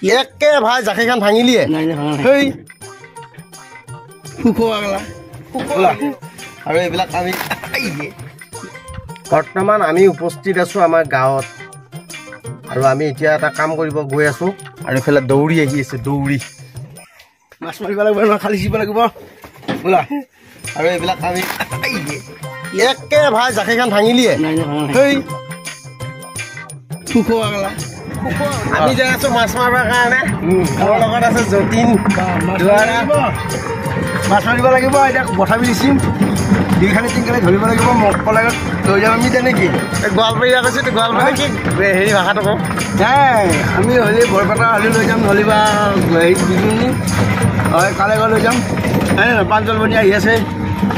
একে ভাই জাকেইখান ভাঙিলিয়ে হেই আৰু এইবিলাক আমি বৰ্তমান আমি উপস্থিত আছো আমাৰ গাঁৱত আৰু আমি এতিয়া এটা কাম কৰিব গৈ আছো আৰু এফালে দৌৰি আহি আছে দৌৰি মাছ মাৰিব লাগিব খালি চিব লাগিব বোলা আৰু এইবিলাক আমি একে ভাই জাকেইখান ভাঙিলিয়ে হেই আমি যাই আছো মাছ মাৰিবৰ কাৰণে মোৰ লগত আছে যতীন মাছ মাৰিব লাগিব এতিয়া বঠাবি দিছিম দুইখানি তিনিখানি ধৰিব লাগিব মোক ক'লে লৈ যাম আমি তেনেকি গোৱালপাৰীয়া কৈছো গোৱালপাৰী কি হেৰি ভাষাটো কওঁ নাই আমি হ'লে বৰপেটা হ'লে লৈ যাম নহ'লেবা হেৰি দুজনী হয় কালেগড় লৈ যাম পাঞ্জল বনিয়া আহি আছে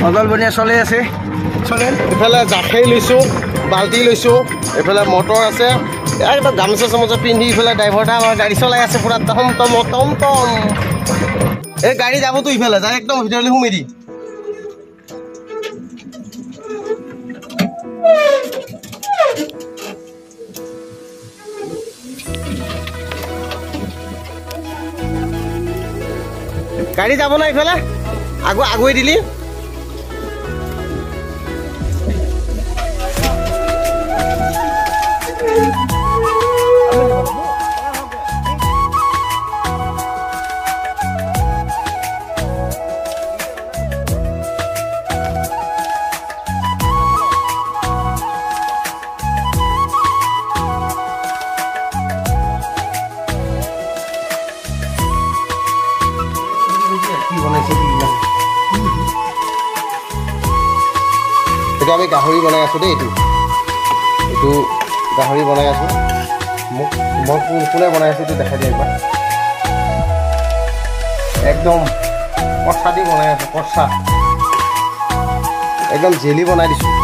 অজল বনিয়া চলে আছে চলে এইফালে জাখেই লৈছোঁ বাল্টি লৈছোঁ এইফালে মটৰ আছে একদম গামোচা চামোচা পিন্ধি ইফালে ড্ৰাইভাৰটা আমাৰ গাড়ী চলাই আছে পুৰা টম টম এই গাড়ী যাবতো ইফালে যাই একদম ভিতৰলৈ সোমাই দি গাড়ী যাব না ইফালে আগুৱাই দিলি এতিয়া আমি গাহৰি বনাই আছো দেই এইটো গাহৰি বনাই আছো মই কোনে বনাই আছো এইটো দেখাই দিয়া একবাৰ একদম কচা দি বনাই আছো কচা একদম জেলি বনাই দিছো